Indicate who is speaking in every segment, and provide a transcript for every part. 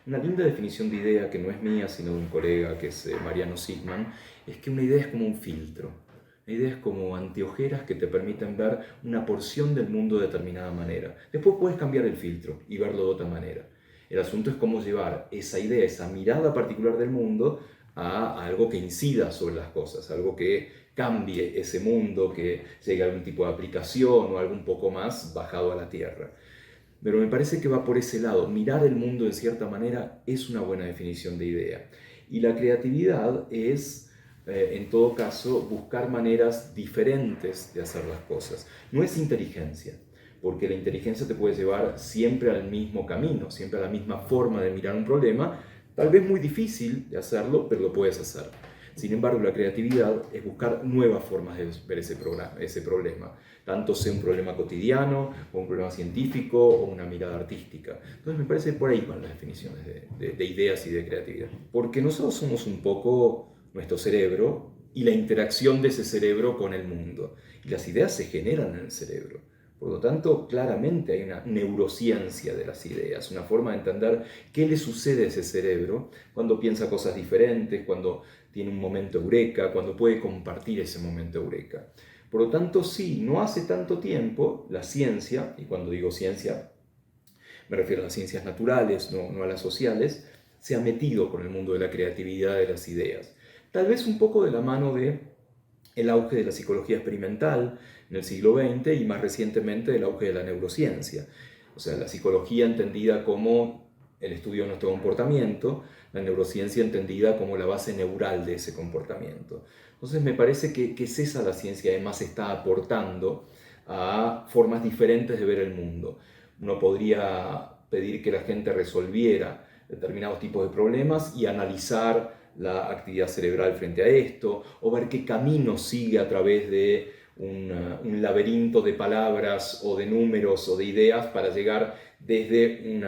Speaker 1: Una linda definición de idea, que no es mía, sino de un colega, que es Mariano Sigman, es que una idea es como un filtro. Una idea es como anteojeras que te permiten ver una porción del mundo de determinada manera. Después puedes cambiar el filtro y verlo de otra manera. El asunto es cómo llevar esa idea, esa mirada particular del mundo, a algo que incida sobre las cosas, algo que cambie ese mundo, que llegue a algún tipo de aplicación o algo un poco más bajado a la tierra. Pero me parece que va por ese lado. Mirar el mundo en cierta manera es una buena definición de idea. Y la creatividad es, en todo caso, buscar maneras diferentes de hacer las cosas. No es inteligencia, porque la inteligencia te puede llevar siempre al mismo camino, siempre a la misma forma de mirar un problema, tal vez muy difícil de hacerlo, pero lo puedes hacer. Sin embargo, la creatividad es buscar nuevas formas de ver ese problema, tanto sea un problema cotidiano, o un problema científico, o una mirada artística. Entonces me parece que por ahí van las definiciones de ideas y de creatividad. Porque nosotros somos un poco nuestro cerebro y la interacción de ese cerebro con el mundo. Y las ideas se generan en el cerebro. Por lo tanto, claramente hay una neurociencia de las ideas, una forma de entender qué le sucede a ese cerebro cuando piensa cosas diferentes, cuando tiene un momento eureka, cuando puede compartir ese momento eureka. Por lo tanto, sí, no hace tanto tiempo la ciencia, y cuando digo ciencia me refiero a las ciencias naturales, no a las sociales, se ha metido con el mundo de la creatividad, de las ideas. Tal vez un poco de la mano de el auge de la psicología experimental en el siglo XX y más recientemente el auge de la neurociencia. O sea, la psicología entendida como el estudio de nuestro comportamiento, la neurociencia entendida como la base neural de ese comportamiento. Entonces me parece que es esa la ciencia, además está aportando a formas diferentes de ver el mundo. Uno podría pedir que la gente resolviera determinados tipos de problemas y analizar la actividad cerebral frente a esto, o ver qué camino sigue a través de un laberinto de palabras o de números o de ideas para llegar desde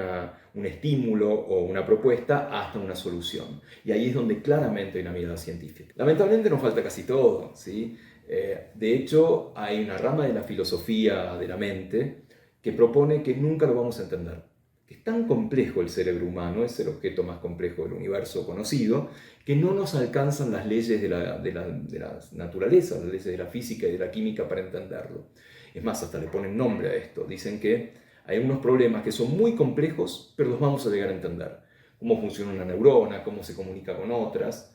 Speaker 1: un estímulo o una propuesta hasta una solución. Y ahí es donde claramente hay una mirada científica. Lamentablemente nos falta casi todo, ¿sí? De hecho, hay una rama de la filosofía de la mente que propone que nunca lo vamos a entender. Es tan complejo el cerebro humano, es el objeto más complejo del universo conocido, que no nos alcanzan las leyes de la naturaleza, las leyes de la física y de la química para entenderlo. Es más, hasta le ponen nombre a esto. Dicen que hay unos problemas que son muy complejos, pero los vamos a llegar a entender. Cómo funciona una neurona, cómo se comunica con otras.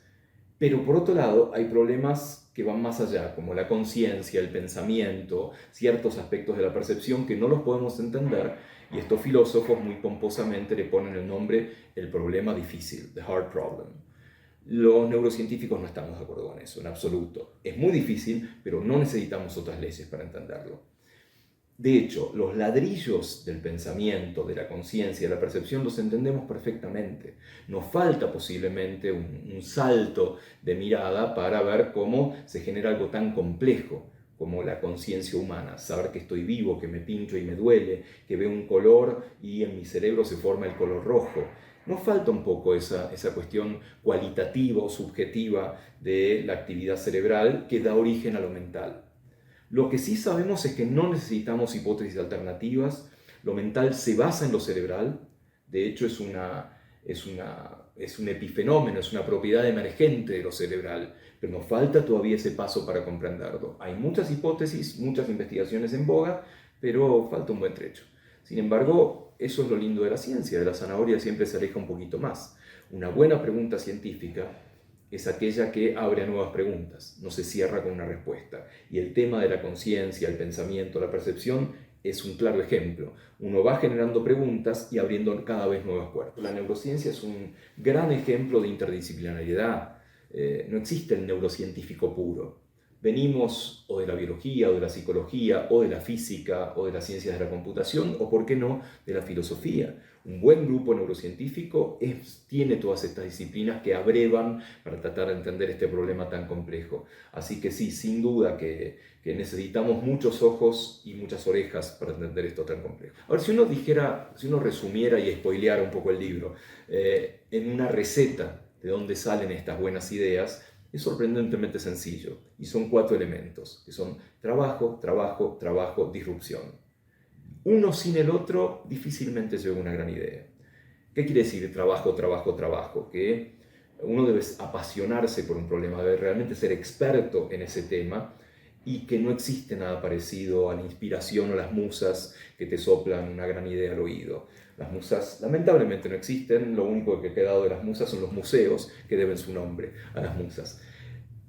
Speaker 1: Pero por otro lado, hay problemas que van más allá, como la conciencia, el pensamiento, ciertos aspectos de la percepción que no los podemos entender, y estos filósofos muy pomposamente le ponen el nombre el problema difícil, the hard problem. Los neurocientíficos no estamos de acuerdo con eso, en absoluto. Es muy difícil, pero no necesitamos otras leyes para entenderlo. De hecho, los ladrillos del pensamiento, de la conciencia, de la percepción, los entendemos perfectamente. Nos falta posiblemente un salto de mirada para ver cómo se genera algo tan complejo como la conciencia humana. Saber que estoy vivo, que me pincho y me duele, que veo un color y en mi cerebro se forma el color rojo. Nos falta un poco esa cuestión cualitativa o subjetiva de la actividad cerebral que da origen a lo mental. Lo que sí sabemos es que no necesitamos hipótesis alternativas, lo mental se basa en lo cerebral, de hecho es un epifenómeno, es una propiedad emergente de lo cerebral, pero nos falta todavía ese paso para comprenderlo. Hay muchas hipótesis, muchas investigaciones en boga, pero falta un buen trecho. Sin embargo, eso es lo lindo de la ciencia, de la zanahoria siempre se aleja un poquito más. Una buena pregunta científica es aquella que abre a nuevas preguntas, no se cierra con una respuesta. Y el tema de la conciencia, el pensamiento, la percepción es un claro ejemplo. Uno va generando preguntas y abriendo cada vez nuevas puertas. La neurociencia es un gran ejemplo de interdisciplinariedad. No existe el neurocientífico puro. Venimos o de la biología, o de la psicología, o de la física, o de las ciencias de la computación, o por qué no, de la filosofía. Un buen grupo neurocientífico tiene todas estas disciplinas que abrevan para tratar de entender este problema tan complejo. Así que sí, sin duda que necesitamos muchos ojos y muchas orejas para entender esto tan complejo. Ahora, si uno resumiera y spoileara un poco el libro, en una receta de dónde salen estas buenas ideas, es sorprendentemente sencillo y son 4 elementos, que son trabajo, trabajo, trabajo, disrupción. Uno sin el otro difícilmente llega a una gran idea. ¿Qué quiere decir trabajo, trabajo, trabajo? Que uno debe apasionarse por un problema, debe realmente ser experto en ese tema y que no existe nada parecido a la inspiración o las musas que te soplan una gran idea al oído. Las musas lamentablemente no existen, lo único que ha quedado de las musas son los museos que deben su nombre a las musas.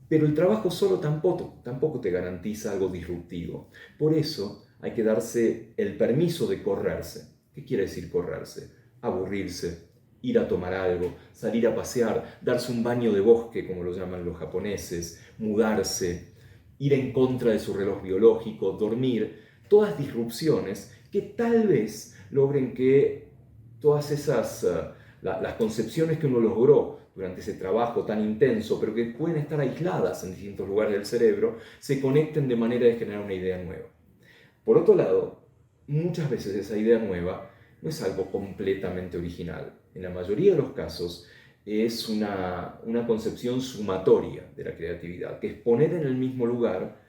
Speaker 1: Pero el trabajo solo tampoco te garantiza algo disruptivo. Por eso hay que darse el permiso de correrse. ¿Qué quiere decir correrse? Aburrirse, ir a tomar algo, salir a pasear, darse un baño de bosque, como lo llaman los japoneses, mudarse, ir en contra de su reloj biológico, dormir, todas disrupciones que tal vez logren que todas esas, las concepciones que uno logró durante ese trabajo tan intenso, pero que pueden estar aisladas en distintos lugares del cerebro, se conecten de manera de generar una idea nueva. Por otro lado, muchas veces esa idea nueva no es algo completamente original. En la mayoría de los casos es una concepción sumatoria de la creatividad, que es poner en el mismo lugar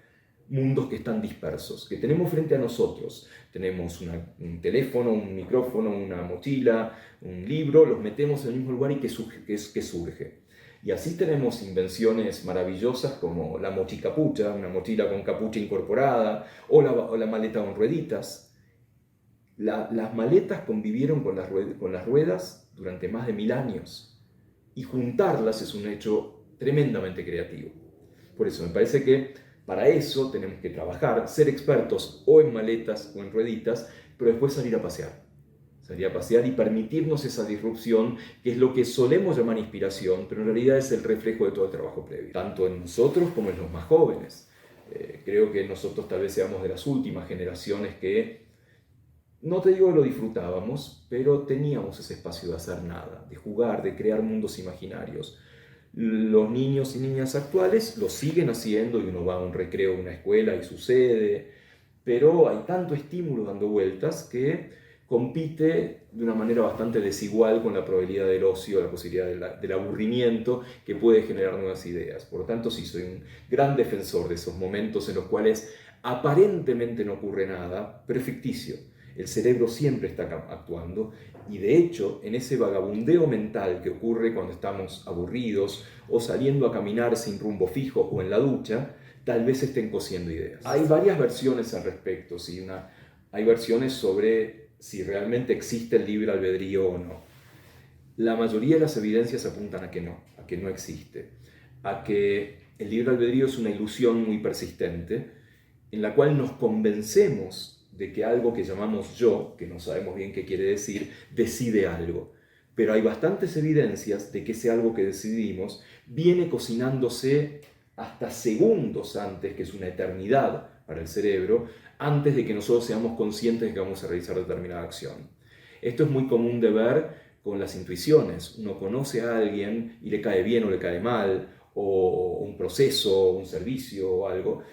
Speaker 1: mundos que están dispersos, que tenemos frente a nosotros. Tenemos un teléfono, un micrófono, una mochila, un libro, los metemos en el mismo lugar y que surge. Y así tenemos invenciones maravillosas como la mochicapucha, una mochila con capucha incorporada, o la maleta con rueditas. Las maletas convivieron con las ruedas durante más de 1000 años, y juntarlas es un hecho tremendamente creativo. Por eso me parece que para eso tenemos que trabajar, ser expertos o en maletas o en rueditas, pero después salir a pasear y permitirnos esa disrupción, que es lo que solemos llamar inspiración, pero en realidad es el reflejo de todo el trabajo previo, tanto en nosotros como en los más jóvenes. Creo que nosotros tal vez seamos de las últimas generaciones que, no te digo que lo disfrutábamos, pero teníamos ese espacio de hacer nada, de jugar, de crear mundos imaginarios. Los niños y niñas actuales lo siguen haciendo y uno va a un recreo de una escuela y sucede, pero hay tanto estímulo dando vueltas que compite de una manera bastante desigual con la probabilidad del ocio, la posibilidad del aburrimiento que puede generar nuevas ideas. Por lo tanto, sí, soy un gran defensor de esos momentos en los cuales aparentemente no ocurre nada, pero es ficticio. El cerebro siempre está actuando y de hecho en ese vagabundeo mental que ocurre cuando estamos aburridos o saliendo a caminar sin rumbo fijo o en la ducha, tal vez estén cociendo ideas. Hay varias versiones al respecto, ¿sí? Hay versiones sobre si realmente existe el libre albedrío o no. La mayoría de las evidencias apuntan a que no existe, a que el libre albedrío es una ilusión muy persistente en la cual nos convencemos de que algo que llamamos yo, que no sabemos bien qué quiere decir, decide algo. Pero hay bastantes evidencias de que ese algo que decidimos viene cocinándose hasta segundos antes, que es una eternidad para el cerebro, antes de que nosotros seamos conscientes de que vamos a realizar determinada acción. Esto es muy común de ver con las intuiciones. Uno conoce a alguien y le cae bien o le cae mal, o un proceso, un servicio o algo,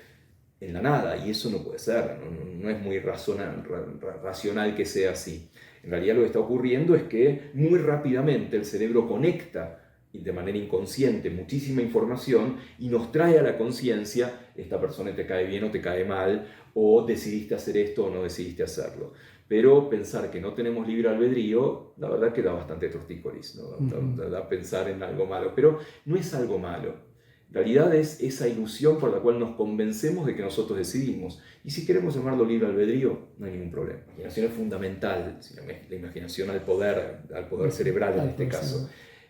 Speaker 1: en la nada, y eso no puede ser, no es muy racional que sea así. En realidad lo que está ocurriendo es que muy rápidamente el cerebro conecta de manera inconsciente muchísima información y nos trae a la conciencia: esta persona te cae bien o te cae mal, o decidiste hacer esto o no decidiste hacerlo. Pero pensar que no tenemos libre albedrío, la verdad que da bastante tortícolis, ¿no? Da pensar en algo malo, pero no es algo malo. En realidad es esa ilusión por la cual nos convencemos de que nosotros decidimos. Y si queremos llamarlo libre albedrío, no hay ningún problema. La imaginación es fundamental, la imaginación al poder cerebral en este caso.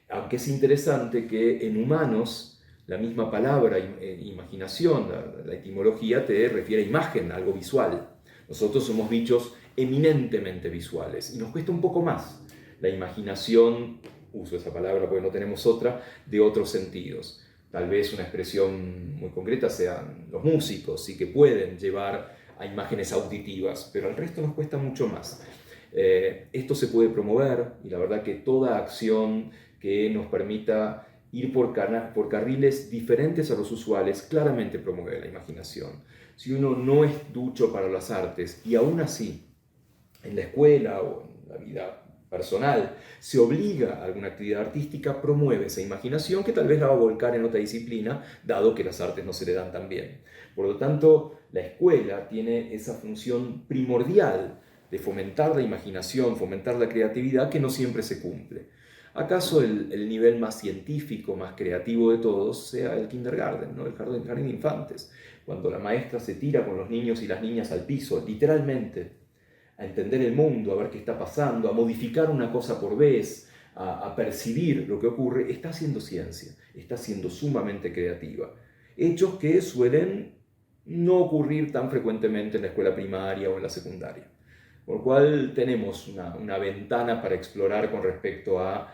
Speaker 1: Aunque es interesante que en humanos la misma palabra imaginación, la etimología, te refiere a imagen, a algo visual. Nosotros somos bichos eminentemente visuales y nos cuesta un poco más la imaginación, uso esa palabra porque no tenemos otra, de otros sentidos. Tal vez una expresión muy concreta sean los músicos, sí, que pueden llevar a imágenes auditivas, pero al resto nos cuesta mucho más. Esto se puede promover, y la verdad que toda acción que nos permita ir por carriles diferentes a los usuales claramente promueve la imaginación. Si uno no es ducho para las artes y aún así en la escuela o en la vida personal se obliga a alguna actividad artística, promueve esa imaginación que tal vez la va a volcar en otra disciplina, dado que las artes no se le dan tan bien. Por lo tanto, la escuela tiene esa función primordial de fomentar la imaginación, fomentar la creatividad, que no siempre se cumple. ¿Acaso el nivel más científico, más creativo de todos sea el kindergarten, ¿no? El jardín de infantes? Cuando la maestra se tira con los niños y las niñas al piso, literalmente, a entender el mundo, a ver qué está pasando, a modificar una cosa por vez, a percibir lo que ocurre, está haciendo ciencia, está siendo sumamente creativa. Hechos que suelen no ocurrir tan frecuentemente en la escuela primaria o en la secundaria. Por lo cual tenemos una ventana para explorar con respecto a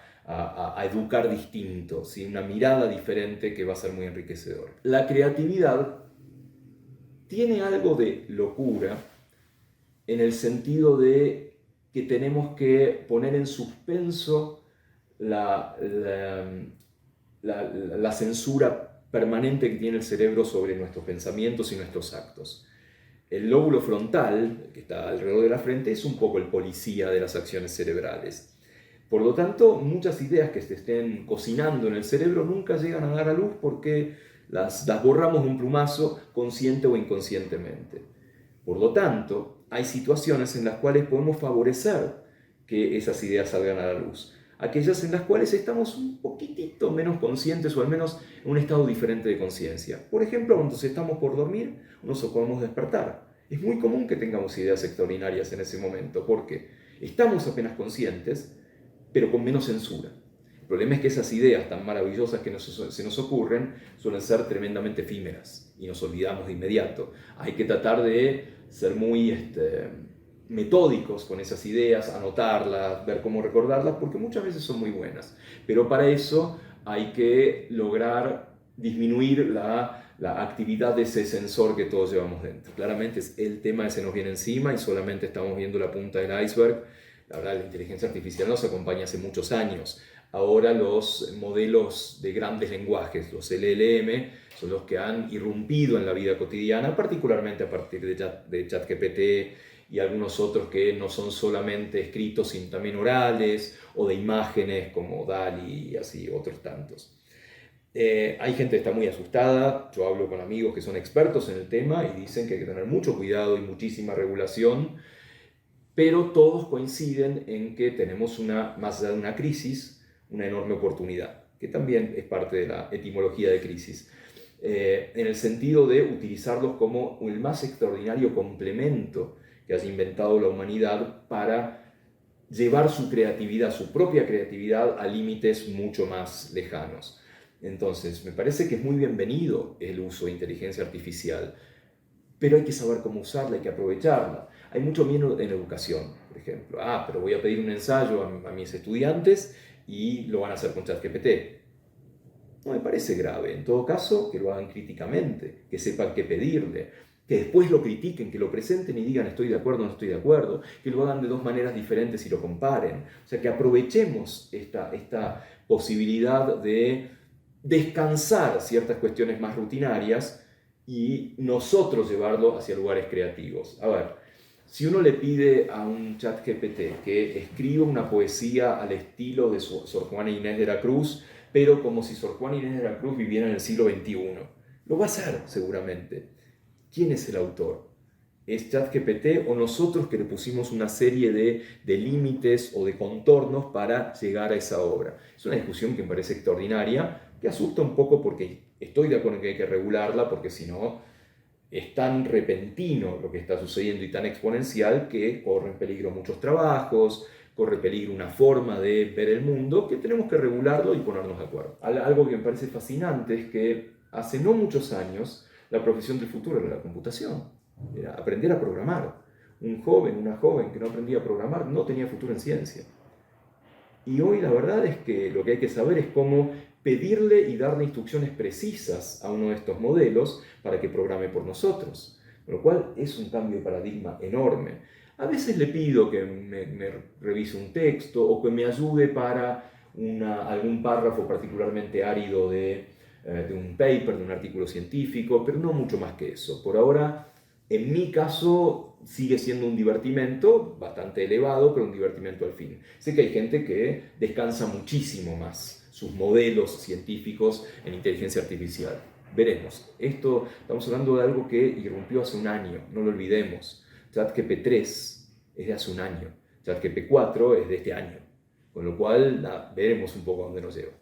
Speaker 1: educar distinto, ¿sí? Una mirada diferente que va a ser muy enriquecedora. La creatividad tiene algo de locura en el sentido de que tenemos que poner en suspenso la censura permanente que tiene el cerebro sobre nuestros pensamientos y nuestros actos. El lóbulo frontal, que está alrededor de la frente, es un poco el policía de las acciones cerebrales. Por lo tanto, muchas ideas que se estén cocinando en el cerebro nunca llegan a dar a luz porque las borramos de un plumazo, consciente o inconscientemente. Por lo tanto, hay situaciones en las cuales podemos favorecer que esas ideas salgan a la luz. Aquellas en las cuales estamos un poquitito menos conscientes o al menos en un estado diferente de conciencia. Por ejemplo, cuando estamos por dormir, nos podemos despertar. Es muy común que tengamos ideas extraordinarias en ese momento, porque estamos apenas conscientes, pero con menos censura. El problema es que esas ideas tan maravillosas que se nos ocurren suelen ser tremendamente efímeras y nos olvidamos de inmediato. Hay que tratar de ser muy metódicos con esas ideas, anotarlas, ver cómo recordarlas, porque muchas veces son muy buenas. Pero para eso hay que lograr disminuir la actividad de ese sensor que todos llevamos dentro. Claramente el tema se nos viene encima y solamente estamos viendo la punta del iceberg. La verdad, la inteligencia artificial nos acompaña hace muchos años. Ahora los modelos de grandes lenguajes, los LLM, son los que han irrumpido en la vida cotidiana, particularmente a partir de ChatGPT y algunos otros que no son solamente escritos, sino también orales, o de imágenes como DALL-E y así, otros tantos. Hay gente que está muy asustada. Yo hablo con amigos que son expertos en el tema y dicen que hay que tener mucho cuidado y muchísima regulación, pero todos coinciden en que tenemos más allá de una crisis, una enorme oportunidad, que también es parte de la etimología de crisis, en el sentido de utilizarlos como el más extraordinario complemento que haya inventado la humanidad para llevar su creatividad, su propia creatividad, a límites mucho más lejanos. Entonces, me parece que es muy bienvenido el uso de inteligencia artificial, pero hay que saber cómo usarla, hay que aprovecharla. Hay mucho miedo en educación, por ejemplo. Pero voy a pedir un ensayo a mis estudiantes y lo van a hacer con ChatGPT. No me parece grave. En todo caso, que lo hagan críticamente, que sepan qué pedirle, que después lo critiquen, que lo presenten y digan estoy de acuerdo o no estoy de acuerdo, que lo hagan de dos maneras diferentes y lo comparen. O sea, que aprovechemos esta posibilidad de descansar ciertas cuestiones más rutinarias y nosotros llevarlo hacia lugares creativos. A ver, si uno le pide a un ChatGPT que escriba una poesía al estilo de Sor Juana Inés de la Cruz, pero como si Sor Juana Inés de la Cruz viviera en el siglo XXI, lo va a hacer seguramente. ¿Quién es el autor? ¿Es ChatGPT o nosotros que le pusimos una serie de límites o de contornos para llegar a esa obra? Es una discusión que me parece extraordinaria, que asusta un poco porque estoy de acuerdo en que hay que regularla, porque si no es tan repentino lo que está sucediendo y tan exponencial que corre en peligro muchos trabajos, corre en peligro una forma de ver el mundo, que tenemos que regularlo y ponernos de acuerdo. Algo que me parece fascinante es que hace no muchos años la profesión del futuro era la computación, era aprender a programar. Un joven, una joven que no aprendía a programar no tenía futuro en ciencia. Y hoy la verdad es que lo que hay que saber es cómo pedirle y darle instrucciones precisas a uno de estos modelos para que programe por nosotros, con lo cual es un cambio de paradigma enorme. A veces le pido que me revise un texto o que me ayude para algún párrafo particularmente árido de un paper, de un artículo científico, pero no mucho más que eso. Por ahora, en mi caso, sigue siendo un divertimento bastante elevado, pero un divertimento al fin. Sé que hay gente que descansa muchísimo más sus modelos científicos en inteligencia artificial. Veremos. Estamos hablando de algo que irrumpió hace un año, no lo olvidemos. ChatGPT 3 es de hace un año. ChatGPT 4 es de este año. Con lo cual, nada, veremos un poco a dónde nos lleva.